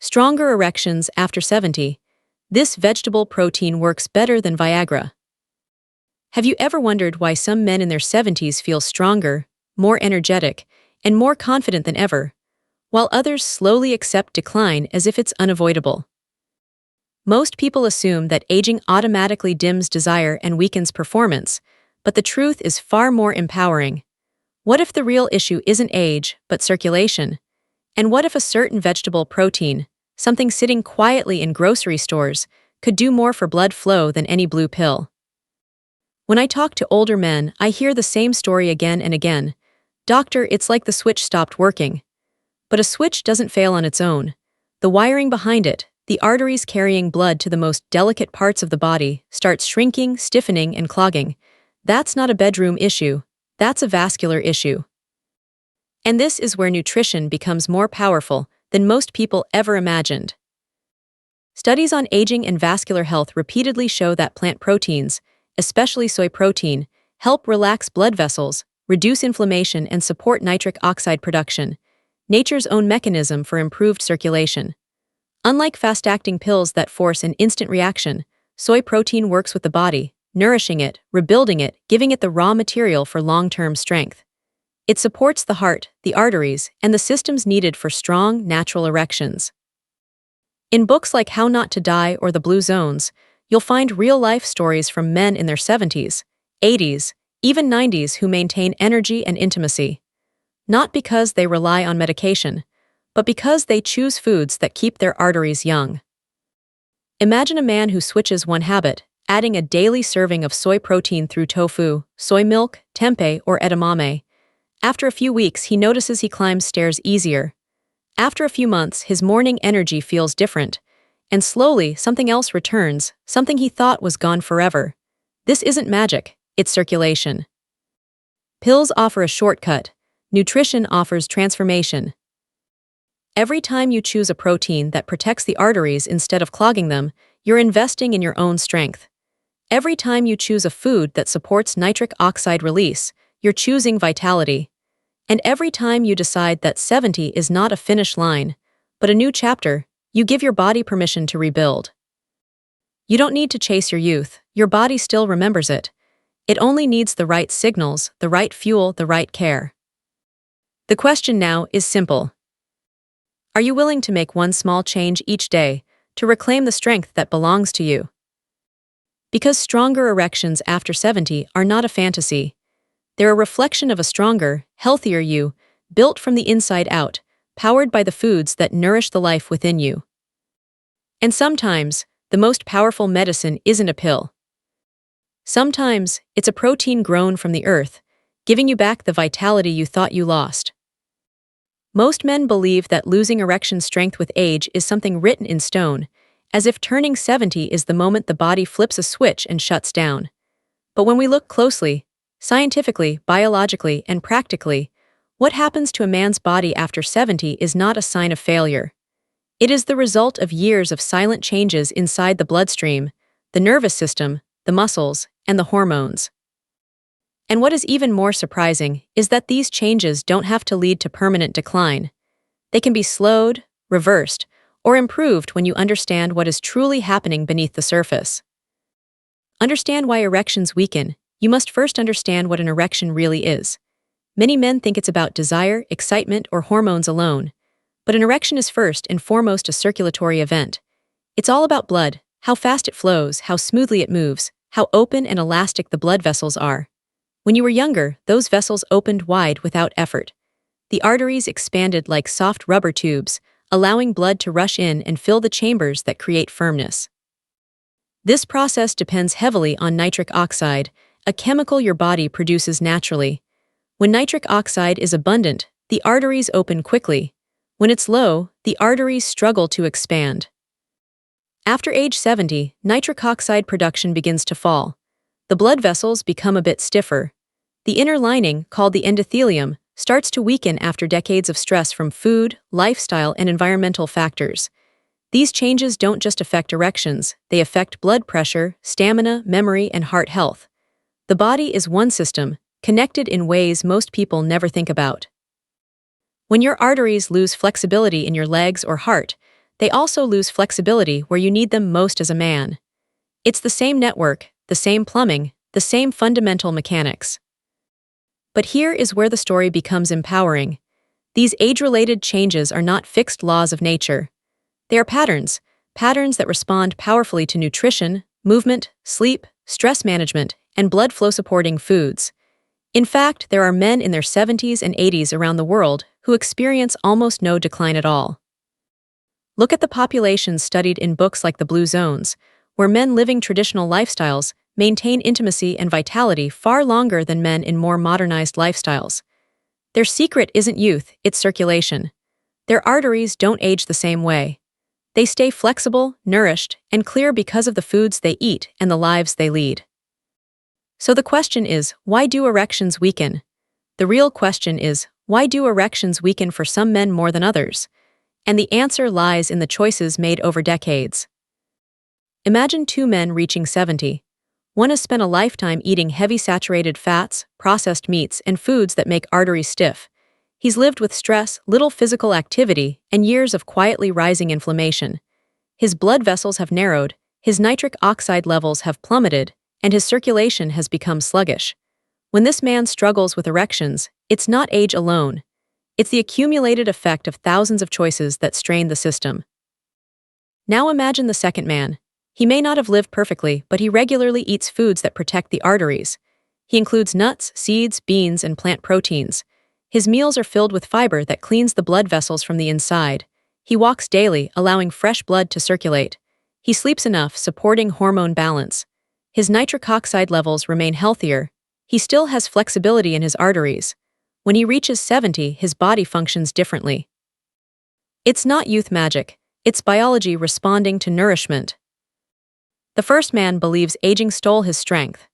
Stronger erections after 70. This vegetable protein works better than Viagra. Have you ever wondered why some men in their 70s feel stronger, more energetic, and more confident than ever, while others slowly accept decline as if it's unavoidable? Most people assume that aging automatically dims desire and weakens performance, but the truth is far more empowering. What if the real issue isn't age, but circulation? And what if a certain vegetable protein, something sitting quietly in grocery stores, could do more for blood flow than any blue pill? When I talk to older men, I hear the same story again and again. Doctor, it's like the switch stopped working. But a switch doesn't fail on its own. The wiring behind it, the arteries carrying blood to the most delicate parts of the body, starts shrinking, stiffening, and clogging. That's not a bedroom issue. That's a vascular issue. And this is where nutrition becomes more powerful than most people ever imagined. Studies on aging and vascular health repeatedly show that plant proteins, especially soy protein, help relax blood vessels, reduce inflammation, and support nitric oxide production, nature's own mechanism for improved circulation. Unlike fast-acting pills that force an instant reaction, soy protein works with the body, nourishing it, rebuilding it, giving it the raw material for long-term strength. It supports the heart, the arteries, and the systems needed for strong, natural erections. In books like How Not to Die or The Blue Zones, you'll find real-life stories from men in their 70s, 80s, even 90s who maintain energy and intimacy. Not because they rely on medication, but because they choose foods that keep their arteries young. Imagine a man who switches one habit, adding a daily serving of soy protein through tofu, soy milk, tempeh, or edamame. After a few weeks, he notices he climbs stairs easier. After a few months, his morning energy feels different. And slowly, something else returns, something he thought was gone forever. This isn't magic, it's circulation. Pills offer a shortcut. Nutrition offers transformation. Every time you choose a protein that protects the arteries instead of clogging them, you're investing in your own strength. Every time you choose a food that supports nitric oxide release, you're choosing vitality. And every time you decide that 70 is not a finish line, but a new chapter, you give your body permission to rebuild. You don't need to chase your youth, your body still remembers it. It only needs the right signals, the right fuel, the right care. The question now is simple. Are you willing to make one small change each day to reclaim the strength that belongs to you? Because stronger erections after 70 are not a fantasy. They're a reflection of a stronger, healthier you, built from the inside out, powered by the foods that nourish the life within you. And sometimes, the most powerful medicine isn't a pill. Sometimes, it's a protein grown from the earth, giving you back the vitality you thought you lost. Most men believe that losing erection strength with age is something written in stone, as if turning 70 is the moment the body flips a switch and shuts down. But when we look closely, scientifically, biologically, and practically, what happens to a man's body after 70 is not a sign of failure. It is the result of years of silent changes inside the bloodstream, the nervous system, the muscles, and the hormones. And what is even more surprising is that these changes don't have to lead to permanent decline. They can be slowed, reversed, or improved when you understand what is truly happening beneath the surface. Understand why erections weaken. You must first understand what an erection really is. Many men think it's about desire, excitement, or hormones alone. But an erection is first and foremost a circulatory event. It's all about blood, how fast it flows, how smoothly it moves, how open and elastic the blood vessels are. When you were younger, those vessels opened wide without effort. The arteries expanded like soft rubber tubes, allowing blood to rush in and fill the chambers that create firmness. This process depends heavily on nitric oxide, a chemical your body produces naturally. When nitric oxide is abundant, the arteries open quickly. When it's low, the arteries struggle to expand. After age 70, nitric oxide production begins to fall. The blood vessels become a bit stiffer. The inner lining, called the endothelium, starts to weaken after decades of stress from food, lifestyle, and environmental factors. These changes don't just affect erections, they affect blood pressure, stamina, memory, and heart health. The body is one system, connected in ways most people never think about. When your arteries lose flexibility in your legs or heart, they also lose flexibility where you need them most as a man. It's the same network, the same plumbing, the same fundamental mechanics. But here is where the story becomes empowering. These age-related changes are not fixed laws of nature. They are patterns that respond powerfully to nutrition, movement, sleep, stress management, and blood flow-supporting foods. In fact, there are men in their 70s and 80s around the world who experience almost no decline at all. Look at the populations studied in books like The Blue Zones, where men living traditional lifestyles maintain intimacy and vitality far longer than men in more modernized lifestyles. Their secret isn't youth, it's circulation. Their arteries don't age the same way. They stay flexible, nourished, and clear because of the foods they eat and the lives they lead. So the question is, why do erections weaken? The real question is, why do erections weaken for some men more than others? And the answer lies in the choices made over decades. Imagine two men reaching 70. One has spent a lifetime eating heavy saturated fats, processed meats, and foods that make arteries stiff. He's lived with stress, little physical activity, and years of quietly rising inflammation. His blood vessels have narrowed, his nitric oxide levels have plummeted, and his circulation has become sluggish. When this man struggles with erections, it's not age alone. It's the accumulated effect of thousands of choices that strain the system. Now imagine the second man. He may not have lived perfectly, but he regularly eats foods that protect the arteries. He includes nuts, seeds, beans, and plant proteins. His meals are filled with fiber that cleans the blood vessels from the inside. He walks daily, allowing fresh blood to circulate. He sleeps enough, supporting hormone balance. His nitric oxide levels remain healthier. He still has flexibility in his arteries. When he reaches 70, his body functions differently. It's not youth magic. It's biology responding to nourishment. The first man believes aging stole his strength.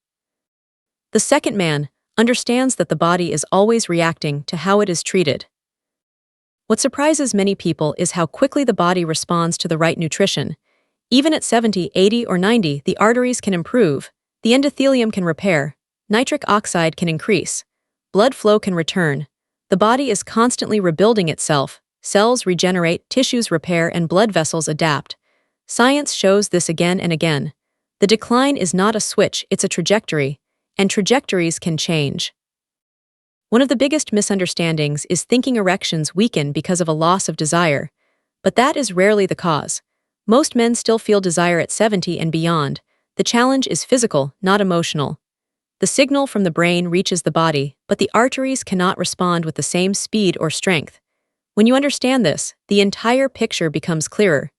The second man understands that the body is always reacting to how it is treated. What surprises many people is how quickly the body responds to the right nutrition. Even at 70, 80, or 90, the arteries can improve, the endothelium can repair, nitric oxide can increase, blood flow can return. The body is constantly rebuilding itself, cells regenerate, tissues repair, and blood vessels adapt. Science shows this again and again. The decline is not a switch, it's a trajectory, and trajectories can change. One of the biggest misunderstandings is thinking erections weaken because of a loss of desire, but that is rarely the cause. Most men still feel desire at 70 and beyond. The challenge is physical, not emotional. The signal from the brain reaches the body, but the arteries cannot respond with the same speed or strength. When you understand this, the entire picture becomes clearer.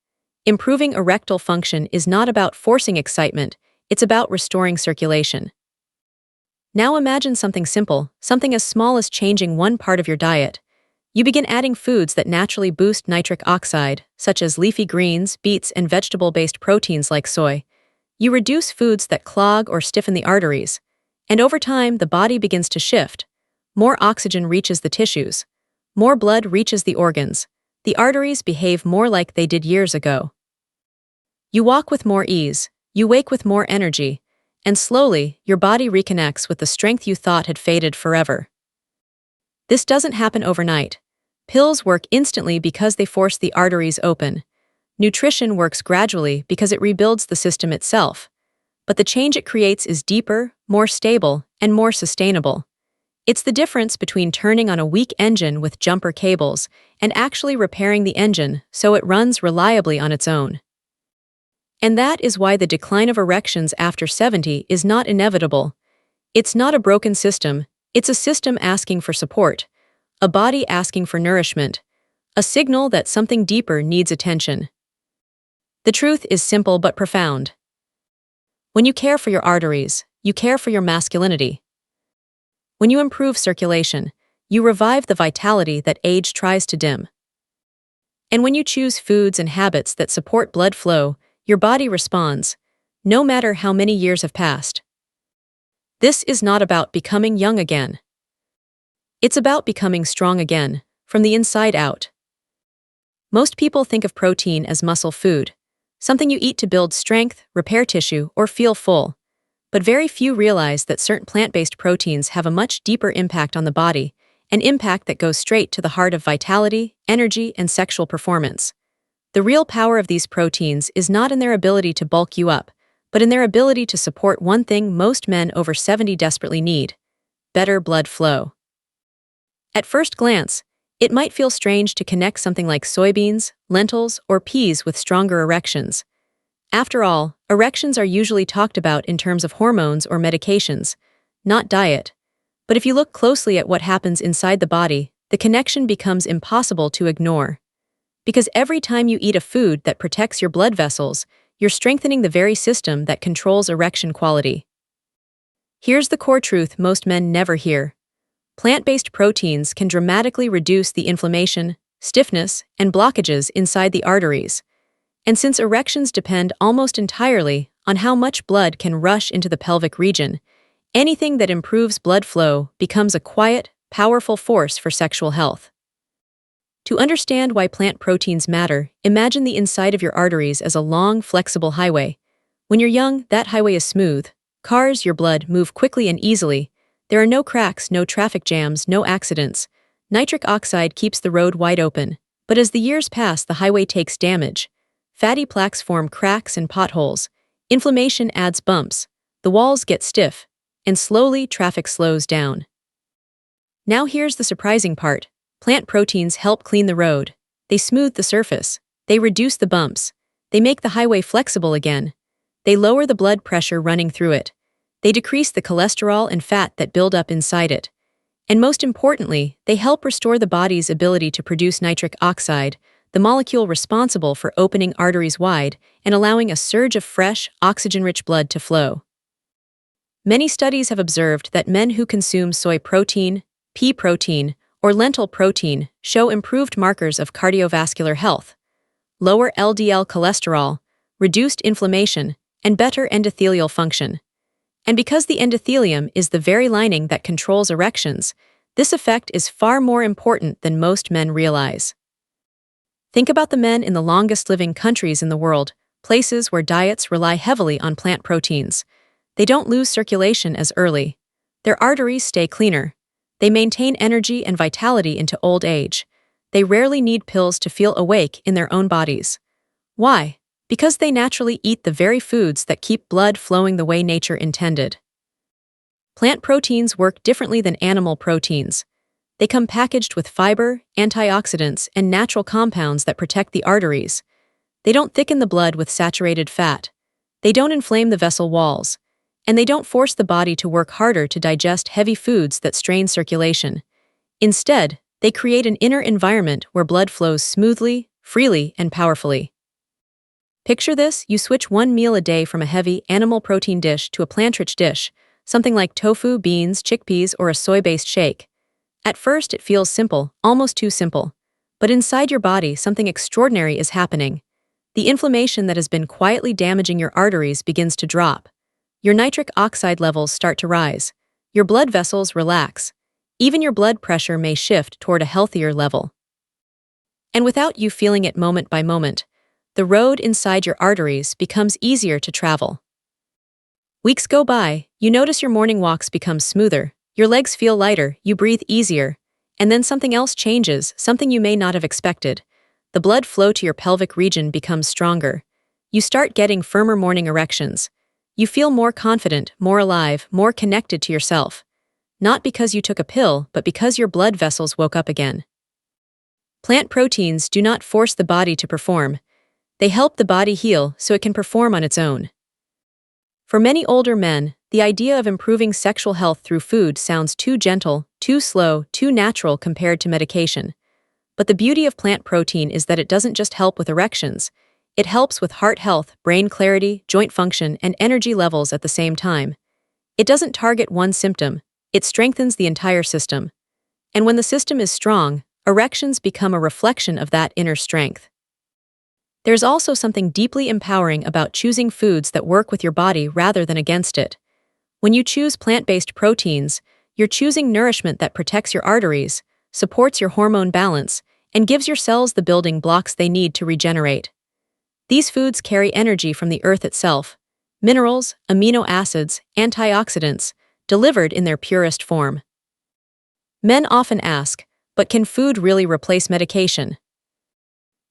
Improving erectile function is not about forcing excitement, it's about restoring circulation. Now imagine something simple, something as small as changing one part of your diet. You begin adding foods that naturally boost nitric oxide, such as leafy greens, beets, and vegetable-based proteins like soy. You reduce foods that clog or stiffen the arteries. And over time, the body begins to shift. More oxygen reaches the tissues. More blood reaches the organs. The arteries behave more like they did years ago. You walk with more ease. You wake with more energy. And slowly, your body reconnects with the strength you thought had faded forever. This doesn't happen overnight. Pills work instantly because they force the arteries open. Nutrition works gradually because it rebuilds the system itself. But the change it creates is deeper, more stable, and more sustainable. It's the difference between turning on a weak engine with jumper cables and actually repairing the engine so it runs reliably on its own. And that is why the decline of erections after 70 is not inevitable. It's not a broken system, it's a system asking for support, a body asking for nourishment, a signal that something deeper needs attention. The truth is simple but profound. When you care for your arteries, you care for your masculinity. When you improve circulation, you revive the vitality that age tries to dim. And when you choose foods and habits that support blood flow, your body responds, no matter how many years have passed. This is not about becoming young again. It's about becoming strong again, from the inside out. Most people think of protein as muscle food, something you eat to build strength, repair tissue, or feel full. But very few realize that certain plant-based proteins have a much deeper impact on the body, an impact that goes straight to the heart of vitality, energy, and sexual performance. The real power of these proteins is not in their ability to bulk you up, but in their ability to support one thing most men over 70 desperately need: better blood flow. At first glance, it might feel strange to connect something like soybeans, lentils, or peas with stronger erections. After all, erections are usually talked about in terms of hormones or medications, not diet. But if you look closely at what happens inside the body, the connection becomes impossible to ignore. Because every time you eat a food that protects your blood vessels, you're strengthening the very system that controls erection quality. Here's the core truth most men never hear. Plant-based proteins can dramatically reduce the inflammation, stiffness, and blockages inside the arteries. And since erections depend almost entirely on how much blood can rush into the pelvic region, anything that improves blood flow becomes a quiet, powerful force for sexual health. To understand why plant proteins matter, imagine the inside of your arteries as a long, flexible highway. When you're young, that highway is smooth. Cars, your blood, move quickly and easily. There are no cracks, no traffic jams, no accidents. Nitric oxide keeps the road wide open. But as the years pass, the highway takes damage. Fatty plaques form cracks and potholes. Inflammation adds bumps. The walls get stiff. And slowly, traffic slows down. Now here's the surprising part. Plant proteins help clean the road. They smooth the surface. They reduce the bumps. They make the highway flexible again. They lower the blood pressure running through it. They decrease the cholesterol and fat that build up inside it. And most importantly, they help restore the body's ability to produce nitric oxide, the molecule responsible for opening arteries wide and allowing a surge of fresh, oxygen-rich blood to flow. Many studies have observed that men who consume soy protein, pea protein, or lentil protein show improved markers of cardiovascular health, lower LDL cholesterol, reduced inflammation, and better endothelial function. And because the endothelium is the very lining that controls erections, this effect is far more important than most men realize. Think about the men in the longest-living countries in the world, places where diets rely heavily on plant proteins. They don't lose circulation as early. Their arteries stay cleaner. They maintain energy and vitality into old age. They rarely need pills to feel awake in their own bodies. Why? Because they naturally eat the very foods that keep blood flowing the way nature intended. Plant proteins work differently than animal proteins. They come packaged with fiber, antioxidants, and natural compounds that protect the arteries. They don't thicken the blood with saturated fat. They don't inflame the vessel walls. And they don't force the body to work harder to digest heavy foods that strain circulation. Instead, they create an inner environment where blood flows smoothly, freely, and powerfully. Picture this: you switch one meal a day from a heavy animal protein dish to a plant-rich dish, something like tofu, beans, chickpeas, or a soy-based shake. At first, it feels simple, almost too simple. But inside your body, something extraordinary is happening. The inflammation that has been quietly damaging your arteries begins to drop. Your nitric oxide levels start to rise. Your blood vessels relax. Even your blood pressure may shift toward a healthier level. And without you feeling it moment by moment, the road inside your arteries becomes easier to travel. Weeks go by, you notice your morning walks become smoother, your legs feel lighter, you breathe easier, and then something else changes, something you may not have expected. The blood flow to your pelvic region becomes stronger. You start getting firmer morning erections. You feel more confident, more alive, more connected to yourself. Not because you took a pill, but because your blood vessels woke up again. Plant proteins do not force the body to perform. They help the body heal so it can perform on its own. For many older men, the idea of improving sexual health through food sounds too gentle, too slow, too natural compared to medication. But the beauty of plant protein is that it doesn't just help with erections. It helps with heart health, brain clarity, joint function, and energy levels at the same time. It doesn't target one symptom, it strengthens the entire system. And when the system is strong, erections become a reflection of that inner strength. There's also something deeply empowering about choosing foods that work with your body rather than against it. When you choose plant-based proteins, you're choosing nourishment that protects your arteries, supports your hormone balance, and gives your cells the building blocks they need to regenerate. These foods carry energy from the earth itself: minerals, amino acids, antioxidants, delivered in their purest form. Men often ask, but can food really replace medication?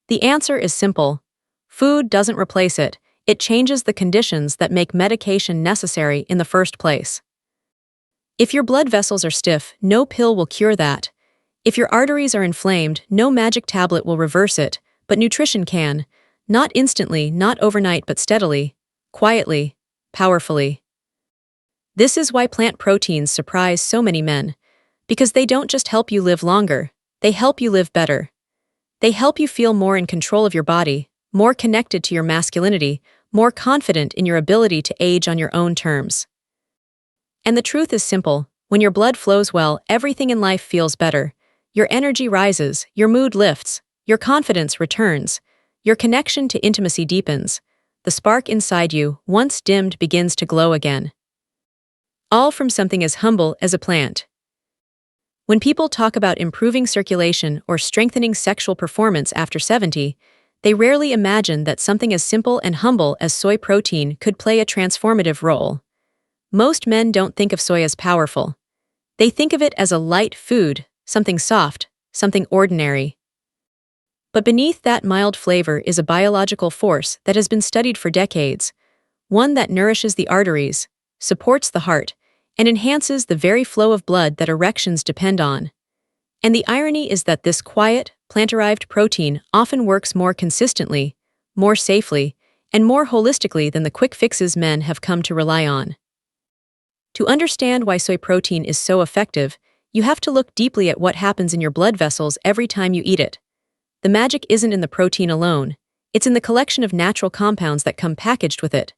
The answer is simple. Food doesn't replace it, it changes the conditions that make medication necessary in the first place. If your blood vessels are stiff, no pill will cure that. If your arteries are inflamed, no magic tablet will reverse it, but nutrition can. Not instantly, not overnight, but steadily, quietly, powerfully. This is why plant proteins surprise so many men. Because they don't just help you live longer, they help you live better. They help you feel more in control of your body, more connected to your masculinity, more confident in your ability to age on your own terms. And the truth is simple: when your blood flows well, everything in life feels better. Your energy rises, your mood lifts, your confidence returns, your connection to intimacy deepens. The spark inside you, once dimmed, begins to glow again. All from something as humble as a plant. When people talk about improving circulation or strengthening sexual performance after 70, they rarely imagine that something as simple and humble as soy protein could play a transformative role. Most men don't think of soy as powerful. They think of it as a light food, something soft, something ordinary. But beneath that mild flavor is a biological force that has been studied for decades, one that nourishes the arteries, supports the heart, and enhances the very flow of blood that erections depend on. And the irony is that this quiet, plant-derived protein often works more consistently, more safely, and more holistically than the quick fixes men have come to rely on. To understand why soy protein is so effective, you have to look deeply at what happens in your blood vessels every time you eat it. The magic isn't in the protein alone, it's in the collection of natural compounds that come packaged with it.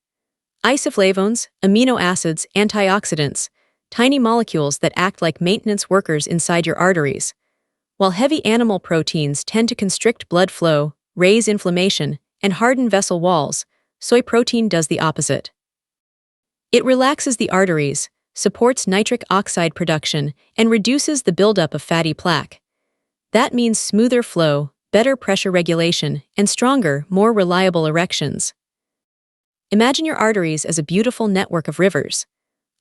Isoflavones, amino acids, antioxidants, tiny molecules that act like maintenance workers inside your arteries. While heavy animal proteins tend to constrict blood flow, raise inflammation, and harden vessel walls, soy protein does the opposite. It relaxes the arteries, supports nitric oxide production, and reduces the buildup of fatty plaque. That means smoother flow, better pressure regulation, and stronger, more reliable erections. Imagine your arteries as a beautiful network of rivers.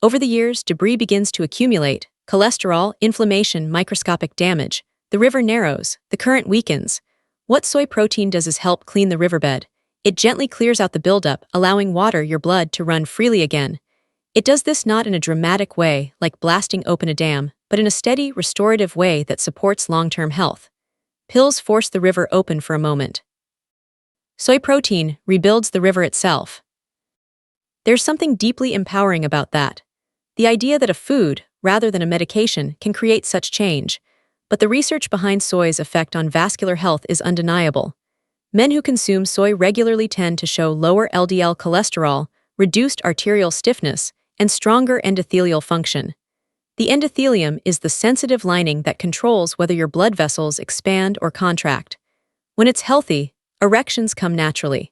Over the years, debris begins to accumulate: cholesterol, inflammation, microscopic damage. The river narrows, the current weakens. What soy protein does is help clean the riverbed. It gently clears out the buildup, allowing your blood to run freely again. It does this not in a dramatic way, like blasting open a dam, but in a steady, restorative way that supports long-term health. Pills force the river open for a moment. Soy protein rebuilds the river itself. There's something deeply empowering about that. The idea that a food, rather than a medication, can create such change. But the research behind soy's effect on vascular health is undeniable. Men who consume soy regularly tend to show lower LDL cholesterol, reduced arterial stiffness, and stronger endothelial function. The endothelium is the sensitive lining that controls whether your blood vessels expand or contract. When it's healthy, erections come naturally.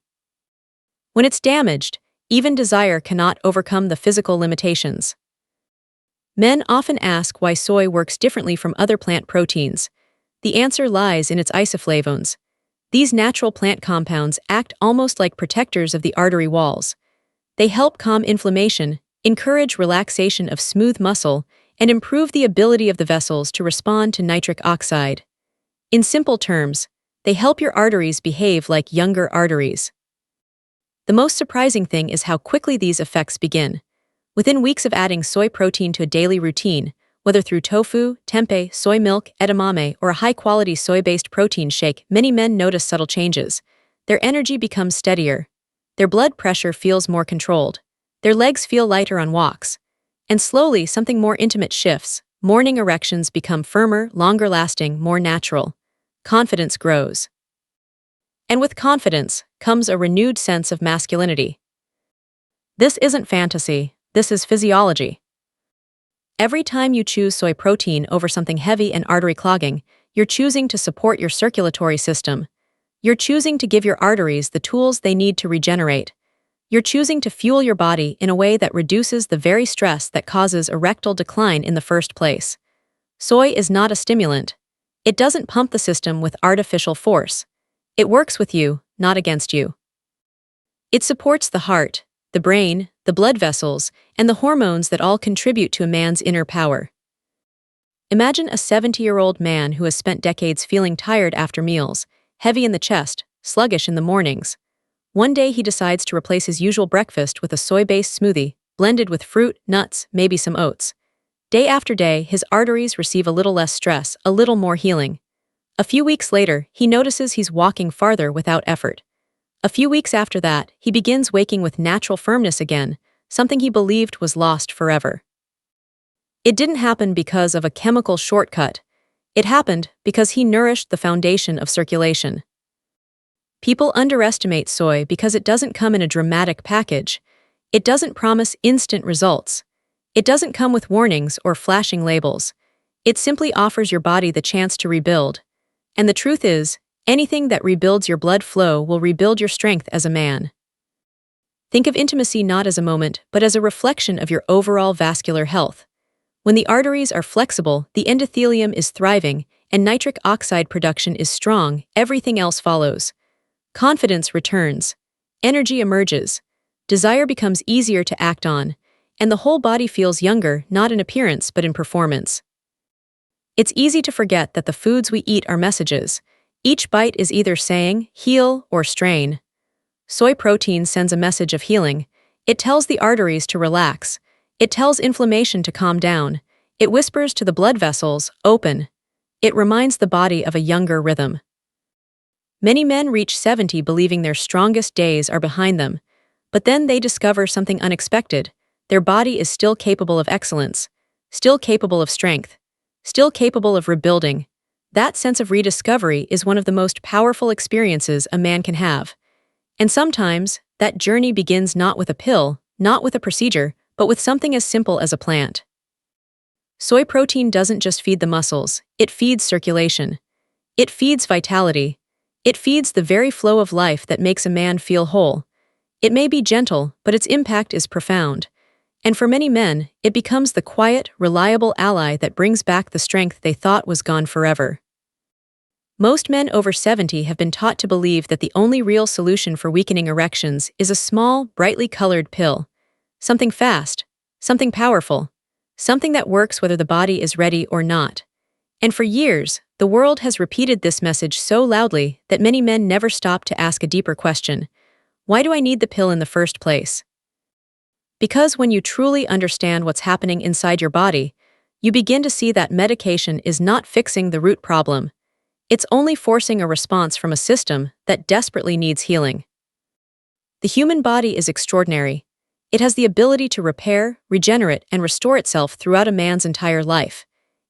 When it's damaged, even desire cannot overcome the physical limitations. Men often ask why soy works differently from other plant proteins. The answer lies in its isoflavones. These natural plant compounds act almost like protectors of the artery walls. They help calm inflammation, encourage relaxation of smooth muscle, and improve the ability of the vessels to respond to nitric oxide. In simple terms, they help your arteries behave like younger arteries. The most surprising thing is how quickly these effects begin. Within weeks of adding soy protein to a daily routine, whether through tofu, tempeh, soy milk, edamame, or a high-quality soy-based protein shake, many men notice subtle changes. Their energy becomes steadier. Their blood pressure feels more controlled. Their legs feel lighter on walks. And slowly, something more intimate shifts. Morning erections become firmer, longer-lasting, more natural. Confidence grows. And with confidence comes a renewed sense of masculinity. This isn't fantasy, this is physiology. Every time you choose soy protein over something heavy and artery clogging, you're choosing to support your circulatory system. You're choosing to give your arteries the tools they need to regenerate. You're choosing to fuel your body in a way that reduces the very stress that causes erectile decline in the first place. Soy is not a stimulant. It doesn't pump the system with artificial force. It works with you, not against you. It supports the heart, the brain, the blood vessels, and the hormones that all contribute to a man's inner power. Imagine a 70-year-old man who has spent decades feeling tired after meals, heavy in the chest, sluggish in the mornings. One day he decides to replace his usual breakfast with a soy-based smoothie, blended with fruit, nuts, maybe some oats. Day after day, his arteries receive a little less stress, a little more healing. A few weeks later, he notices he's walking farther without effort. A few weeks after that, he begins waking with natural firmness again, something he believed was lost forever. It didn't happen because of a chemical shortcut. It happened because he nourished the foundation of circulation. People underestimate soy because it doesn't come in a dramatic package. It doesn't promise instant results. It doesn't come with warnings or flashing labels. It simply offers your body the chance to rebuild. And the truth is, anything that rebuilds your blood flow will rebuild your strength as a man. Think of intimacy not as a moment, but as a reflection of your overall vascular health. When the arteries are flexible, the endothelium is thriving, and nitric oxide production is strong, everything else follows. Confidence returns. Energy emerges. Desire becomes easier to act on, and the whole body feels younger, not in appearance but in performance. It's easy to forget that the foods we eat are messages. Each bite is either saying, heal or strain. Soy protein sends a message of healing. It tells the arteries to relax. It tells inflammation to calm down. It whispers to the blood vessels, open. It reminds the body of a younger rhythm. Many men reach 70 believing their strongest days are behind them, but then they discover something unexpected. Their body is still capable of excellence, still capable of strength, still capable of rebuilding. That sense of rediscovery is one of the most powerful experiences a man can have. And sometimes, that journey begins not with a pill, not with a procedure, but with something as simple as a plant. Soy protein doesn't just feed the muscles, it feeds circulation. It feeds vitality. It feeds the very flow of life that makes a man feel whole. It may be gentle, but its impact is profound. And for many men, it becomes the quiet, reliable ally that brings back the strength they thought was gone forever. Most men over 70 have been taught to believe that the only real solution for weakening erections is a small, brightly colored pill. Something fast, something powerful, something that works whether the body is ready or not. And for years, the world has repeated this message so loudly that many men never stop to ask a deeper question. Why do I need the pill in the first place? Because when you truly understand what's happening inside your body, you begin to see that medication is not fixing the root problem. It's only forcing a response from a system that desperately needs healing. The human body is extraordinary. It has the ability to repair, regenerate, and restore itself throughout a man's entire life.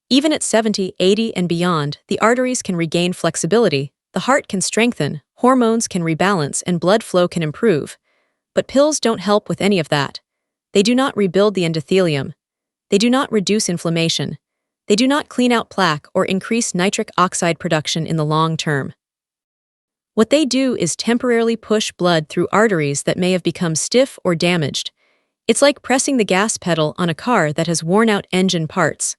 Even at 70, 80, and beyond, the arteries can regain flexibility, the heart can strengthen, hormones can rebalance, and blood flow can improve. But pills don't help with any of that. They do not rebuild the endothelium. They do not reduce inflammation. They do not clean out plaque or increase nitric oxide production in the long term. What they do is temporarily push blood through arteries that may have become stiff or damaged. It's like pressing the gas pedal on a car that has worn out engine parts.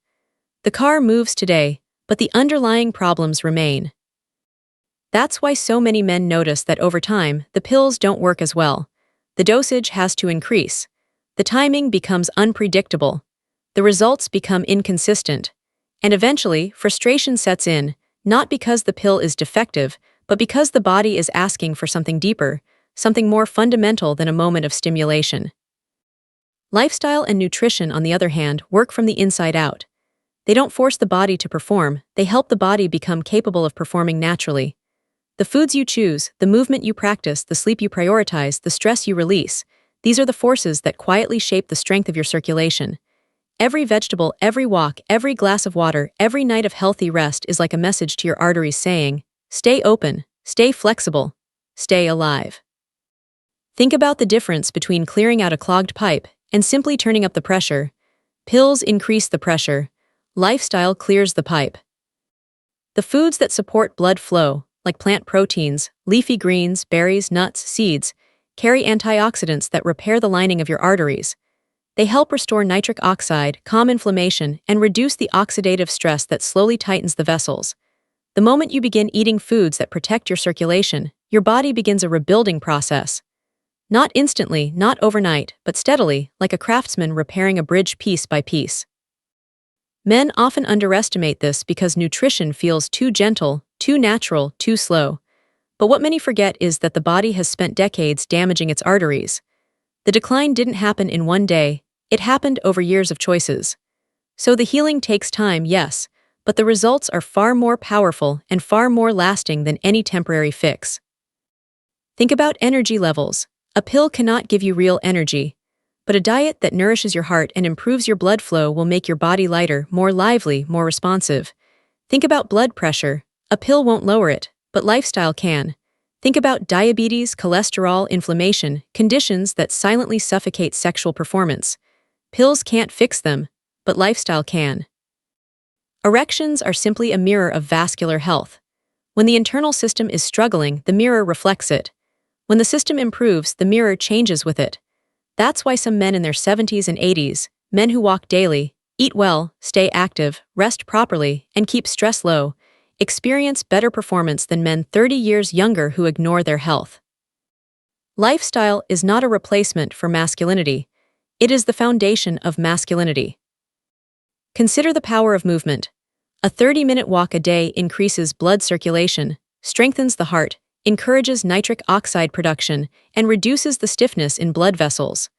The car moves today, but the underlying problems remain. That's why so many men notice that over time, the pills don't work as well. The dosage has to increase. The timing becomes unpredictable. The results become inconsistent. And eventually, frustration sets in, not because the pill is defective, but because the body is asking for something deeper, something more fundamental than a moment of stimulation. Lifestyle and nutrition, on the other hand, work from the inside out. They don't force the body to perform, they help the body become capable of performing naturally. The foods you choose, the movement you practice, the sleep you prioritize, the stress you release, these are the forces that quietly shape the strength of your circulation. Every vegetable, every walk, every glass of water, every night of healthy rest is like a message to your arteries saying, stay open, stay flexible, stay alive. Think about the difference between clearing out a clogged pipe and simply turning up the pressure. Pills increase the pressure. Lifestyle clears the pipe. The foods that support blood flow, like plant proteins, leafy greens, berries, nuts, seeds, carry antioxidants that repair the lining of your arteries. They help restore nitric oxide, calm inflammation, and reduce the oxidative stress that slowly tightens the vessels. The moment you begin eating foods that protect your circulation, your body begins a rebuilding process. Not instantly, not overnight, but steadily, like a craftsman repairing a bridge piece by piece. Men often underestimate this because nutrition feels too gentle, too natural, too slow. But what many forget is that the body has spent decades damaging its arteries. The decline didn't happen in one day, it happened over years of choices. So the healing takes time, yes, but the results are far more powerful and far more lasting than any temporary fix. Think about energy levels. A pill cannot give you real energy, but a diet that nourishes your heart and improves your blood flow will make your body lighter, more lively, more responsive. Think about blood pressure. A pill won't lower it, but lifestyle can. Think about diabetes, cholesterol, inflammation, conditions that silently suffocate sexual performance. Pills can't fix them, but lifestyle can. Erections are simply a mirror of vascular health. When the internal system is struggling, the mirror reflects it. When the system improves, the mirror changes with it. That's why some men in their 70s and 80s, men who walk daily, eat well, stay active, rest properly, and keep stress low, experience better performance than men 30 years younger who ignore their health. Lifestyle is not a replacement for masculinity. It is the foundation of masculinity. Consider the power of movement. A 30-minute walk a day increases blood circulation, strengthens the heart, encourages nitric oxide production, and reduces the stiffness in blood vessels.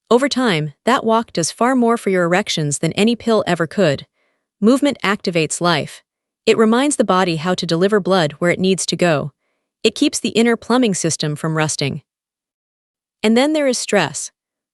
Over time, that walk does far more for your erections than any pill ever could. Movement activates life. It reminds the body how to deliver blood where it needs to go. It keeps the inner plumbing system from rusting. And then there is stress.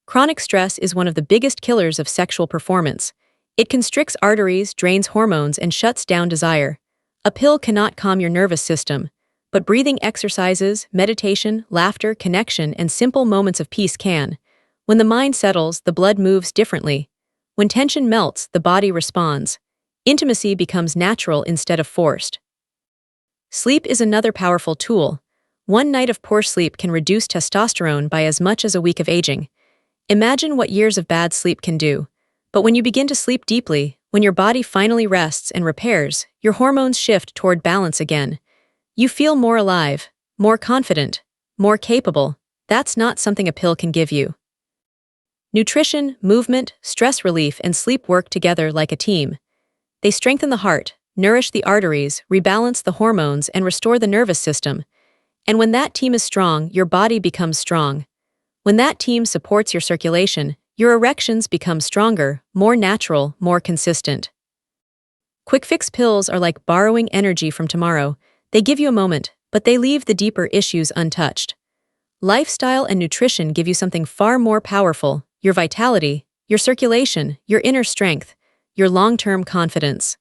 Chronic stress is one of the biggest killers of sexual performance. It constricts arteries, drains hormones, and shuts down desire. A pill cannot calm your nervous system, but breathing exercises, meditation, laughter, connection, and simple moments of peace can. When the mind settles, the blood moves differently. When tension melts, the body responds. Intimacy becomes natural instead of forced. Sleep is another powerful tool. One night of poor sleep can reduce testosterone by as much as a week of aging. Imagine what years of bad sleep can do. But when you begin to sleep deeply, when your body finally rests and repairs, your hormones shift toward balance again. You feel more alive, more confident, more capable. That's not something a pill can give you. Nutrition, movement, stress relief, and sleep work together like a team. They strengthen the heart, nourish the arteries, rebalance the hormones, and restore the nervous system. And when that team is strong, your body becomes strong. When that team supports your circulation, your erections become stronger, more natural, more consistent. Quick fix pills are like borrowing energy from tomorrow. They give you a moment, but they leave the deeper issues untouched. Lifestyle and nutrition give you something far more powerful: your vitality, your circulation, your inner strength, your long-term confidence.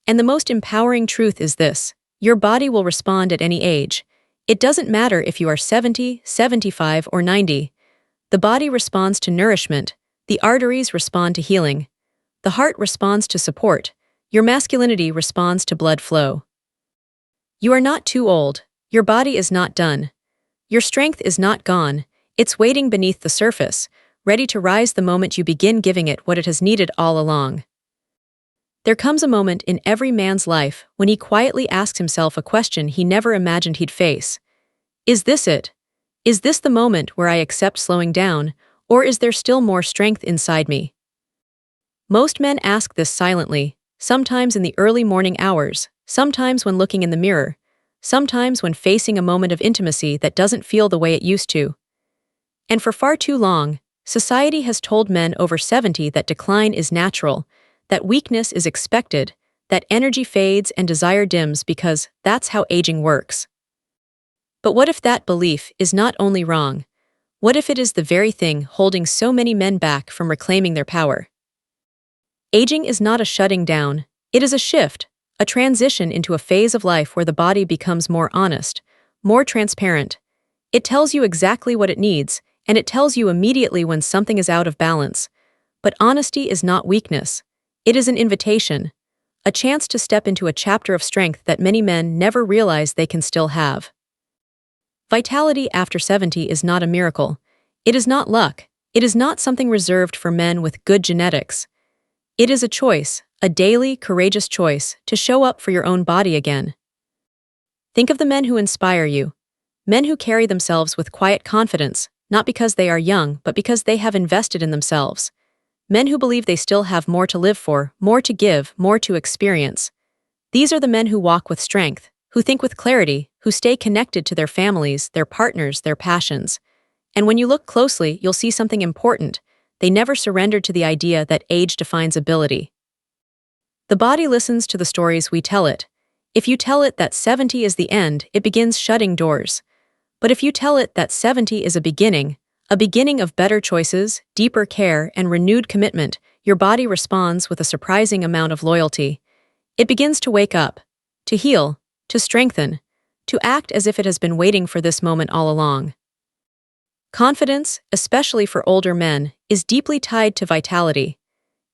And the most empowering truth is this: your body will respond at any age. It doesn't matter if you are 70, 75, or 90. The body responds to nourishment, the arteries respond to healing, the heart responds to support, your masculinity responds to blood flow. You are not too old, your body is not done. Your strength is not gone, it's waiting beneath the surface, ready to rise the moment you begin giving it what it has needed all along. There comes a moment in every man's life when he quietly asks himself a question he never imagined he'd face. Is this it? Is this the moment where I accept slowing down, or is there still more strength inside me? Most men ask this silently, sometimes in the early morning hours, sometimes when looking in the mirror, sometimes when facing a moment of intimacy that doesn't feel the way it used to. And for far too long, society has told men over 70 that decline is natural, that weakness is expected, that energy fades and desire dims because that's how aging works. But what if that belief is not only wrong? What if it is the very thing holding so many men back from reclaiming their power? Aging is not a shutting down, it is a shift, a transition into a phase of life where the body becomes more honest, more transparent. It tells you exactly what it needs, and it tells you immediately when something is out of balance. But honesty is not weakness. It is an invitation, a chance to step into a chapter of strength that many men never realize they can still have. Vitality after 70 is not a miracle. It is not luck. It is not something reserved for men with good genetics. It is a choice, a daily, courageous choice, to show up for your own body again. Think of the men who inspire you. Men who carry themselves with quiet confidence, not because they are young, but because they have invested in themselves. Men who believe they still have more to live for, more to give, more to experience. These are the men who walk with strength, who think with clarity, who stay connected to their families, their partners, their passions. And when you look closely, you'll see something important. They never surrendered to the idea that age defines ability. The body listens to the stories we tell it. If you tell it that 70 is the end, it begins shutting doors. But if you tell it that 70 is a beginning of better choices, deeper care, and renewed commitment, your body responds with a surprising amount of loyalty. It begins to wake up, to heal, to strengthen, to act as if it has been waiting for this moment all along. Confidence, especially for older men, is deeply tied to vitality.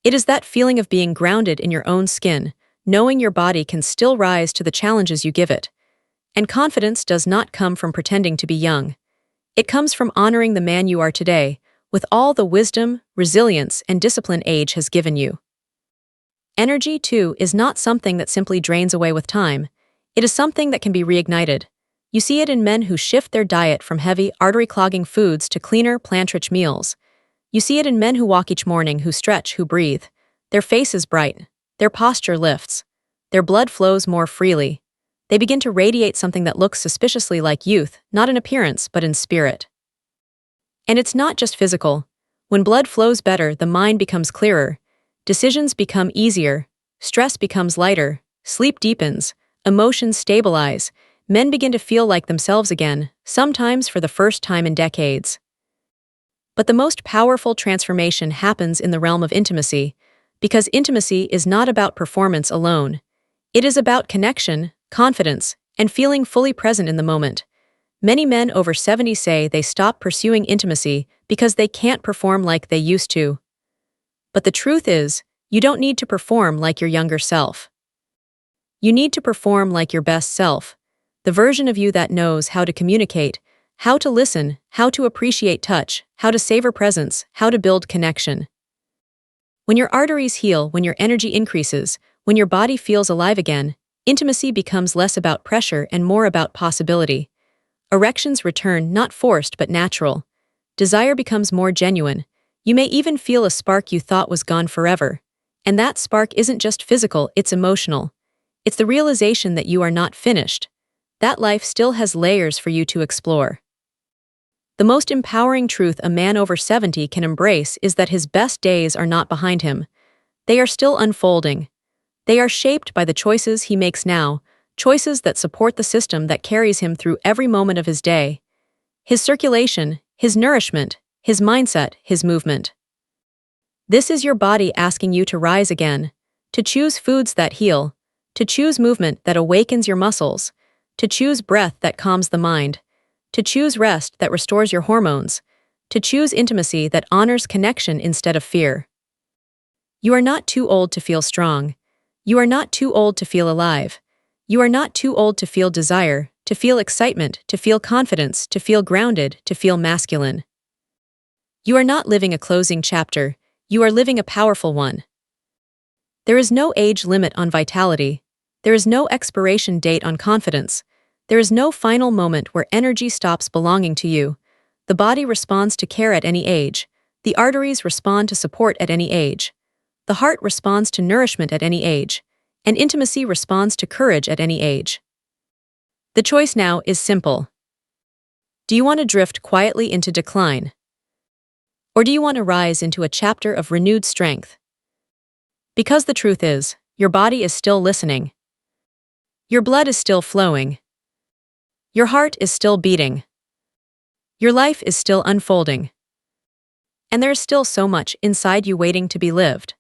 It is that feeling of being grounded in your own skin, knowing your body can still rise to the challenges you give it. And confidence does not come from pretending to be young. It comes from honoring the man you are today, with all the wisdom, resilience, and discipline age has given you. Energy, too, is not something that simply drains away with time. It is something that can be reignited. You see it in men who shift their diet from heavy, artery-clogging foods to cleaner, plant-rich meals. You see it in men who walk each morning, who stretch, who breathe. Their face is bright. Their posture lifts. Their blood flows more freely. They begin to radiate something that looks suspiciously like youth, not in appearance, but in spirit. And it's not just physical. When blood flows better, the mind becomes clearer. Decisions become easier. Stress becomes lighter. Sleep deepens. Emotions stabilize. Men begin to feel like themselves again, sometimes for the first time in decades. But the most powerful transformation happens in the realm of intimacy, because intimacy is not about performance alone. It is about connection, confidence, and feeling fully present in the moment. Many men over 70 say they stop pursuing intimacy because they can't perform like they used to. But the truth is, you don't need to perform like your younger self. You need to perform like your best self, the version of you that knows how to communicate, how to listen, how to appreciate touch, how to savor presence, how to build connection. When your arteries heal, when your energy increases, when your body feels alive again, intimacy becomes less about pressure and more about possibility. Erections return, not forced but natural. Desire becomes more genuine. You may even feel a spark you thought was gone forever. And that spark isn't just physical, it's emotional. It's the realization that you are not finished. That life still has layers for you to explore. The most empowering truth a man over 70 can embrace is that his best days are not behind him. They are still unfolding. They are shaped by the choices he makes now, choices that support the system that carries him through every moment of his day. His circulation, his nourishment, his mindset, his movement. This is your body asking you to rise again, to choose foods that heal, to choose movement that awakens your muscles, to choose breath that calms the mind, to choose rest that restores your hormones, to choose intimacy that honors connection instead of fear. You are not too old to feel strong. You are not too old to feel alive. You are not too old to feel desire, to feel excitement, to feel confidence, to feel grounded, to feel masculine. You are not living a closing chapter. You are living a powerful one. There is no age limit on vitality. There is no expiration date on confidence. There is no final moment where energy stops belonging to you. The body responds to care at any age. The arteries respond to support at any age. The heart responds to nourishment at any age. And intimacy responds to courage at any age. The choice now is simple. Do you want to drift quietly into decline? Or do you want to rise into a chapter of renewed strength? Because the truth is, your body is still listening. Your blood is still flowing. Your heart is still beating. Your life is still unfolding. And there is still so much inside you waiting to be lived.